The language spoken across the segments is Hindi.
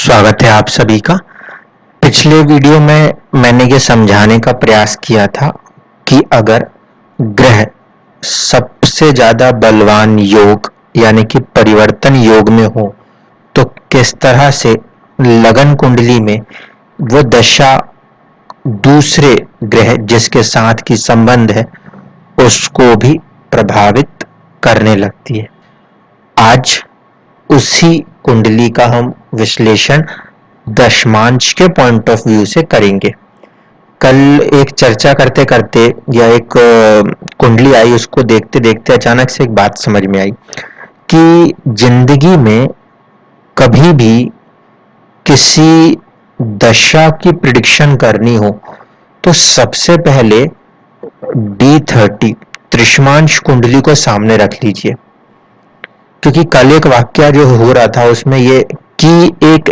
स्वागत है आप सभी का। पिछले वीडियो में मैंने ये समझाने का प्रयास किया था कि अगर ग्रह सबसे ज्यादा बलवान योग यानी कि परिवर्तन योग में हो तो किस तरह से लगन कुंडली में वो दशा दूसरे ग्रह जिसके साथ की संबंध है उसको भी प्रभावित करने लगती है। आज उसी कुंडली का हम विश्लेषण दशमांश के पॉइंट ऑफ व्यू से करेंगे। कल एक चर्चा करते करते या एक कुंडली आई, उसको देखते देखते अचानक से एक बात समझ में आई कि जिंदगी में कभी भी किसी दशा की प्रिडिक्शन करनी हो तो सबसे पहले D30 त्रिशमांश कुंडली को सामने रख लीजिए, क्योंकि कल एक वाक्य जो हो रहा था उसमें ये कि एक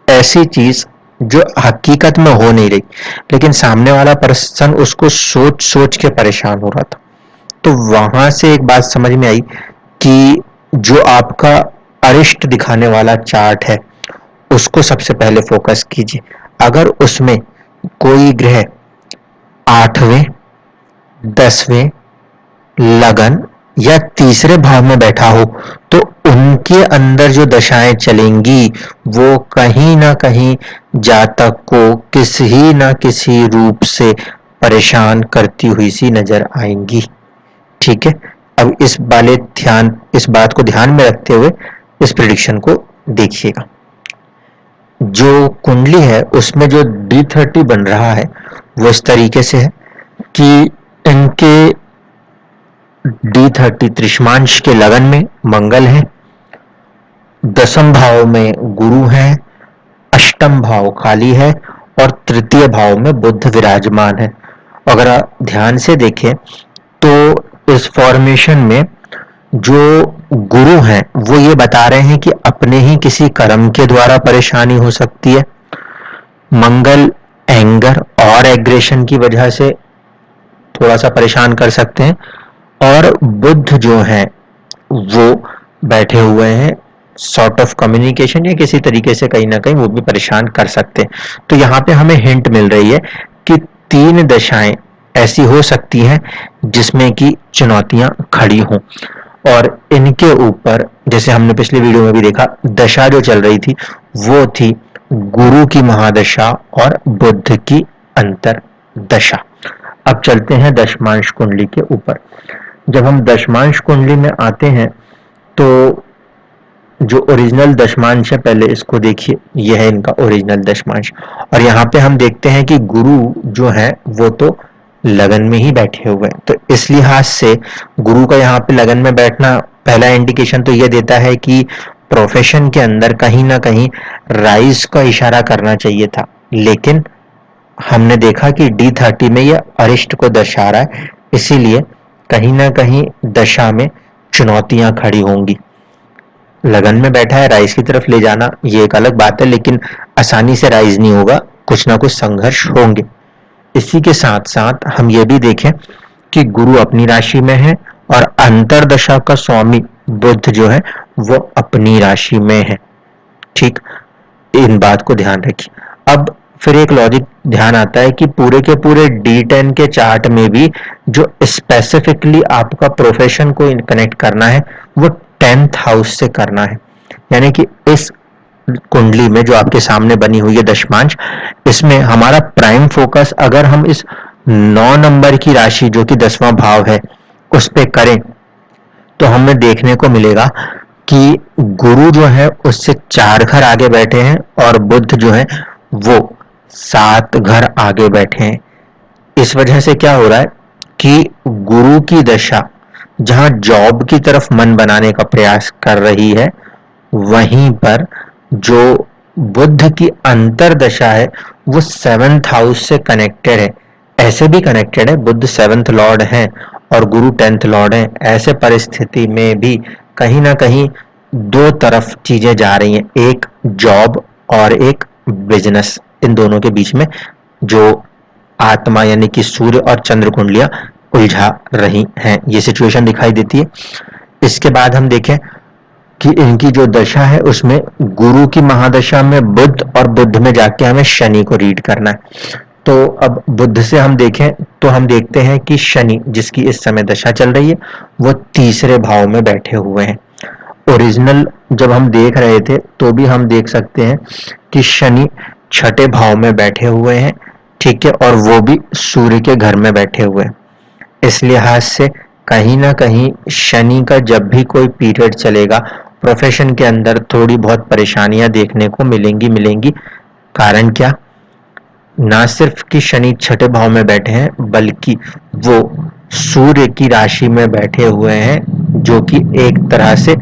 ऐसी चीज जो हकीकत में हो नहीं रही लेकिन सामने वाला पर्सन उसको सोच सोच के परेशान हो रहा था। तो वहां से एक बात समझ में आई कि जो आपका अरिष्ट दिखाने वाला चार्ट है उसको सबसे पहले फोकस कीजिए। अगर उसमें कोई ग्रह 8वें, 10वें, लगन या तीसरे भाव में बैठा हो तो उनके अंदर जो दशाएं चलेंगी वो कहीं ना कहीं जातक को किसी ना किसी रूप से परेशान करती हुई सी नजर आएंगी। ठीक है, अब इस बात को ध्यान में रखते हुए इस प्रिडिक्शन को देखिएगा। जो कुंडली है उसमें जो D30 बन रहा है वो इस तरीके से है कि इनके D30 त्रिशमांश के लगन में मंगल है, दसम भाव में गुरु है, अष्टम भाव खाली है और तृतीय भाव में बुध विराजमान है। अगर आप ध्यान से देखें तो इस फॉर्मेशन में जो गुरु हैं वो ये बता रहे हैं कि अपने ही किसी कर्म के द्वारा परेशानी हो सकती है। मंगल एंगर और एग्रेशन की वजह से थोड़ा सा परेशान कर सकते हैं और बुध जो है वो बैठे हुए हैं सॉर्ट ऑफ कम्युनिकेशन या किसी तरीके से कहीं ना कहीं वो भी परेशान कर सकते हैं। तो यहाँ पे हमें हिंट मिल रही है कि 3 दशाएं ऐसी हो सकती हैं जिसमें कि चुनौतियां खड़ी हों और इनके ऊपर जैसे हमने पिछले वीडियो में भी देखा दशा जो चल रही थी वो थी गुरु की महादशा और बुध की अंतर दशा। अब चलते हैं दशमांश कुंडली के ऊपर। जब हम दशमांश कुंडली में आते हैं तो जो ओरिजिनल दशमांश है पहले इसको देखिए, यह है इनका ओरिजिनल दशमांश और यहाँ पे हम देखते हैं कि गुरु जो है वो तो लगन में ही बैठे हुए हैं। तो इस लिहाज से गुरु का यहाँ पे लगन में बैठना पहला इंडिकेशन तो यह देता है कि प्रोफेशन के अंदर कहीं ना कहीं राइज का इशारा करना चाहिए था, लेकिन हमने देखा कि D30 में यह अरिष्ट को दर्शा रहा है, इसीलिए कहीं ना कहीं दशा में चुनौतियां खड़ी होंगी। लगन में बैठा है, राइज की तरफ ले जाना ये एक अलग बात है, लेकिन आसानी से राइज नहीं होगा, कुछ ना कुछ संघर्ष होंगे। इसी के साथ साथ हम ये भी देखें कि गुरु अपनी राशि में है और अंतरदशा का स्वामी बुध जो है वो अपनी राशि में है। ठीक, इन बात को ध्यान रखिए। अब फिर एक लॉजिक ध्यान आता है कि पूरे के पूरे D10 के चार्ट में भी जो स्पेसिफिकली आपका प्रोफेशन को कनेक्ट करना है वो 10th हाउस से करना है। यानी कि इस कुंडली में जो आपके सामने बनी हुई है दशमांश, इसमें हमारा प्राइम फोकस अगर हम इस 9 नंबर की राशि जो कि 10वां भाव है उस पे करें तो हमें देखने को मिलेगा कि गुरु जो है उससे 4 घर आगे बैठे हैं और बुध जो है वो 7 घर आगे बैठे हैं। इस वजह से क्या हो रहा है कि गुरु की दशा जहां जॉब की तरफ मन बनाने का प्रयास कर रही है, वहीं पर जो बुध की अंतर दशा है वो 7th हाउस से कनेक्टेड है। ऐसे भी कनेक्टेड है, बुध 7th लॉर्ड है और गुरु 10th लॉर्ड है। ऐसे परिस्थिति में भी कहीं ना कहीं दो तरफ चीजें जा रही हैं, एक जॉब और एक बिजनेस, इन दोनों के बीच में जो आत्मा यानी कि सूर्य और चंद्र कुंडलियां उलझा रही हैं, ये सिचुएशन दिखाई देती है। इसके बाद हम देखें कि इनकी जो दशा है उसमें गुरु की महादशा में बुध और बुध में जाके हमें शनि को रीड करना है। तो अब बुध से हम देखें तो हम देखते हैं कि शनि जिसकी इस समय दशा चल रही है वो तीसरे भाव में बैठे हुए हैं। ओरिजिनल जब हम देख रहे थे तो भी हम देख सकते हैं कि शनि छठे भाव में बैठे हुए हैं, ठीक है, और वो भी सूर्य के घर में बैठे हुए हैं। इस लिहाज से कहीं ना कहीं शनि का जब भी कोई पीरियड चलेगा प्रोफेशन के अंदर थोड़ी बहुत परेशानियां देखने को मिलेंगी। कारण क्या, ना सिर्फ कि शनि छठे भाव में बैठे हैं बल्कि वो सूर्य की राशि में बैठे हुए हैं जो कि एक तरह से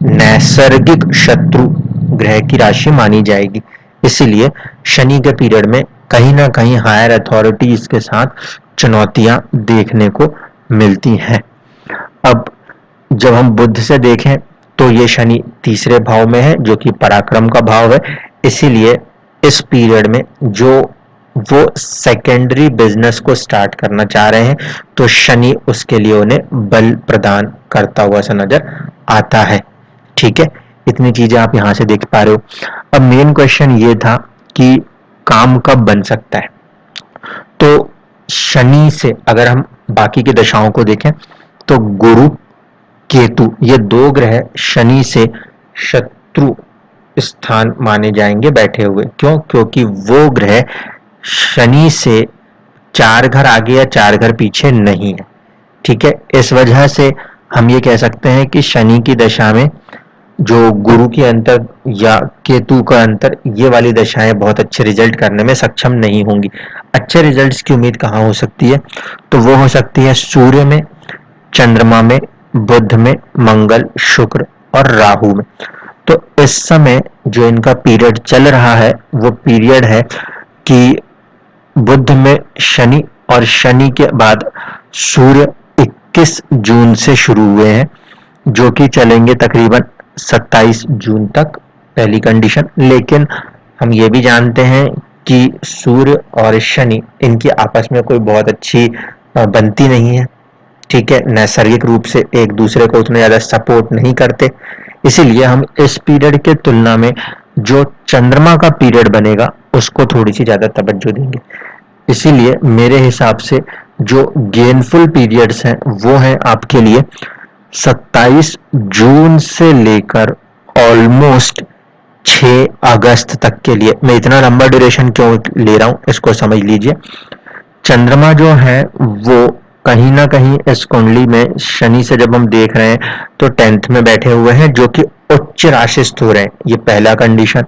नैसर्गिक शत्रु ग्रह की राशि मानी जाएगी। इसीलिए शनि के पीरियड में कहीं ना कहीं हायर अथॉरिटीज के साथ चुनौतियां देखने को मिलती हैं। अब जब हम बुध से देखें तो ये शनि तीसरे भाव में है जो कि पराक्रम का भाव है। इसीलिए इस पीरियड में जो वो सेकेंडरी बिजनेस को स्टार्ट करना चाह रहे हैं तो शनि उसके लिए उन्हें बल प्रदान करता हुआ सा नजर आता है। ठीक है, इतनी चीजें आप यहां से देख पा रहे हो। अब मेन क्वेश्चन ये था कि काम कब बन सकता है। तो शनि से अगर हम बाकी की दशाओं को देखें तो गुरु केतु ये दो ग्रह शनि से शत्रु स्थान माने जाएंगे बैठे हुए। क्यों? क्योंकि वो ग्रह शनि से 4 घर आगे या 4 घर पीछे नहीं है। ठीक है, इस वजह से हम ये कह सकते हैं कि शनि की दशा में जो गुरु की अंतर या केतु का अंतर, ये वाली दशाएं बहुत अच्छे रिजल्ट करने में सक्षम नहीं होंगी। अच्छे रिजल्ट्स की उम्मीद कहाँ हो सकती है? तो वो हो सकती है सूर्य में, चंद्रमा में, बुध में, मंगल, शुक्र और राहु में। तो इस समय जो इनका पीरियड चल रहा है वो पीरियड है कि बुध में शनि और शनि के बाद सूर्य 21 जून से शुरू हुए हैं जो कि चलेंगे तकरीबन 27 जून तक, पहली कंडीशन। लेकिन हम ये भी जानते हैं कि सूर्य और शनि इनकी आपस में कोई बहुत अच्छी बनती नहीं है। ठीक है, नैसर्गिक रूप से एक दूसरे को उतना ज्यादा सपोर्ट नहीं करते। इसीलिए हम इस पीरियड के तुलना में जो चंद्रमा का पीरियड बनेगा उसको थोड़ी सी ज्यादा तवज्जो देंगे। इसीलिए मेरे हिसाब से जो गेनफुल पीरियड्स हैं वो हैं आपके लिए 27 जून से लेकर ऑलमोस्ट 6 अगस्त तक के लिए। मैं इतना लंबा ड्यूरेशन क्यों ले रहा हूं इसको समझ लीजिए। चंद्रमा जो है वो कहीं ना कहीं इस कुंडली में शनि से जब हम देख रहे हैं तो 10th में बैठे हुए हैं जो कि उच्च राशिस्थ हो रहे हैं। ये पहला कंडीशन।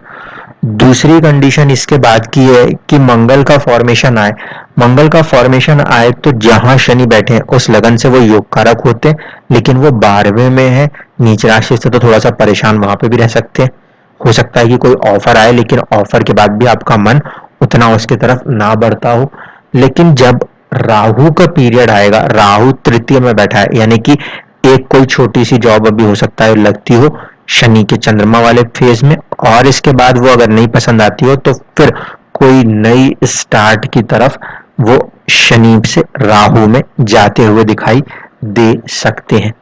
दूसरी कंडीशन इसके बाद की है कि मंगल का फॉर्मेशन आए। मंगल का फॉर्मेशन आए तो जहां शनि बैठे हैं उस लगन से वो योग कारक होते हैं, लेकिन वो 12वें में है, नीच राशि से, तो थोड़ा सा परेशान वहां पे भी रह सकते हैं। हो सकता है कि कोई ऑफर आए लेकिन ऑफर के बाद भी आपका मन उतना उसके तरफ ना बढ़ता हो। लेकिन जब राहु का पीरियड आएगा, राहु तृतीय में बैठा है, यानी कि एक कोई छोटी सी जॉब अभी हो सकता है लगती हो शनि के चंद्रमा वाले फेज में, और इसके बाद वो अगर नहीं पसंद आती हो तो फिर कोई नई स्टार्ट की तरफ वो शनि से राहु में जाते हुए दिखाई दे सकते हैं।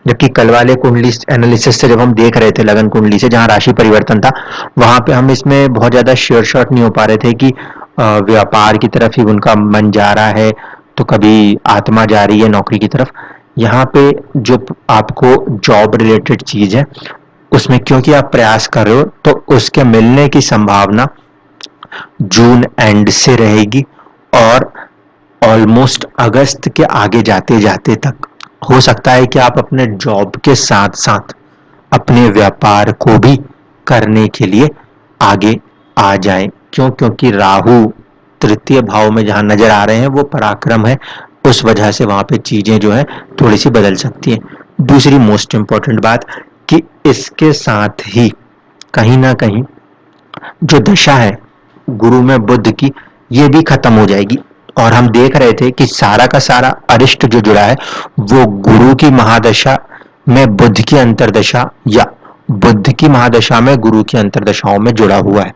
जबकि कल वाले कुंडली एनालिसिस से जब हम देख रहे थे लगन कुंडली से जहां राशि परिवर्तन था वहां पे हम इसमें बहुत ज्यादा श्योर शॉट नहीं हो पा रहे थे कि व्यापार की तरफ ही उनका मन जा रहा है तो कभी आत्मा जा रही है नौकरी की तरफ। यहाँ पे जो आपको जॉब रिलेटेड चीज है उसमें क्योंकि आप प्रयास कर रहे हो तो उसके मिलने की संभावना जून एंड से रहेगी और ऑलमोस्ट अगस्त के आगे जाते जाते तक हो सकता है कि आप अपने जॉब के साथ साथ अपने व्यापार को भी करने के लिए आगे आ जाएं। क्यों? क्योंकि राहु तृतीय भाव में जहां नजर आ रहे हैं वो पराक्रम है, उस वजह से वहां पे चीजें जो है थोड़ी सी बदल सकती हैं। दूसरी मोस्ट इंपॉर्टेंट बात कि इसके साथ ही कहीं ना कहीं जो दशा है गुरु में बुध की ये भी खत्म हो जाएगी। और हम देख रहे थे कि सारा का सारा अरिष्ट जो जुड़ा है वो गुरु की महादशा में बुध की अंतरदशा या बुध की महादशा में गुरु की अंतरदशाओं में जुड़ा हुआ है।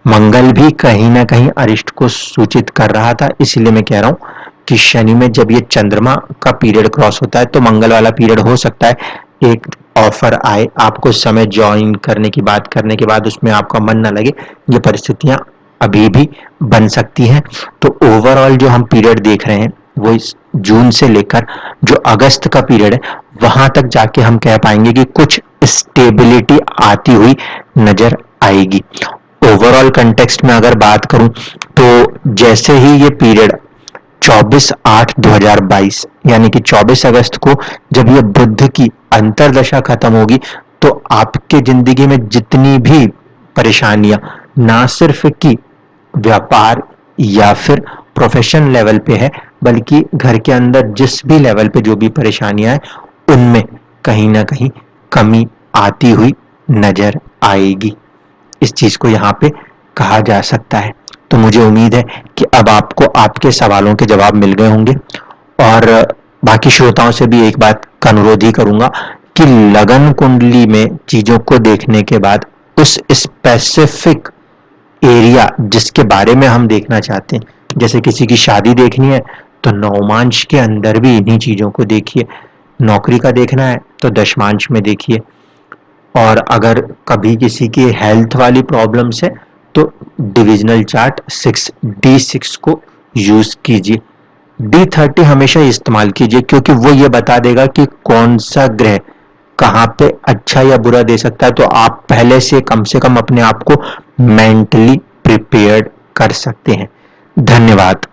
मंगल भी कहीं ना कहीं अरिष्ट को सूचित कर रहा था। इसीलिए मैं कह रहा हूं कि शनि में जब ये चंद्रमा का पीरियड क्रॉस होता है तो मंगल वाला पीरियड हो सकता है एक ऑफर आए, आपको समय ज्वाइन करने की बात करने के बाद उसमें आपका मन ना लगे, ये परिस्थितियां अभी भी बन सकती हैं। तो ओवरऑल जो हम पीरियड देख रहे हैं वो इस जून से लेकर जो अगस्त का पीरियड है वहां तक जाके हम कह पाएंगे कि कुछ स्टेबिलिटी आती हुई नजर आएगी। ओवरऑल कंटेक्स्ट में अगर बात करूं तो जैसे ही ये पीरियड 24/8/2022 यानी कि 24 अगस्त को जब ये बुध की अंतरदशा खत्म होगी तो आपके जिंदगी में जितनी भी परेशानियां ना सिर्फ कि व्यापार या फिर प्रोफेशन लेवल पे है बल्कि घर के अंदर जिस भी लेवल पे जो भी परेशानियां हैं उनमें कहीं ना कहीं कमी आती हुई नजर आएगी। इस चीज को यहाँ पे कहा जा सकता है। तो मुझे उम्मीद है कि अब आपको आपके सवालों के जवाब मिल गए होंगे और बाकी श्रोताओं से भी एक बात का अनुरोध ही करूंगा कि लगन कुंडली में चीजों को देखने के बाद उस स्पेसिफिक एरिया जिसके बारे में हम देखना चाहते हैं, जैसे किसी की शादी देखनी है तो नवमांश के अंदर भी इन्हीं चीजों को देखिए, नौकरी का देखना है तो दशमांश में देखिए, और अगर कभी किसी की हेल्थ वाली प्रॉब्लम्स है तो डिविजनल चार्ट 6D6 को यूज कीजिए। D30 हमेशा इस्तेमाल कीजिए क्योंकि वो ये बता देगा कि कौन सा ग्रह कहाँ पे अच्छा या बुरा दे सकता है, तो आप पहले से कम अपने आप को मेंटली प्रिपेयर्ड कर सकते हैं। धन्यवाद।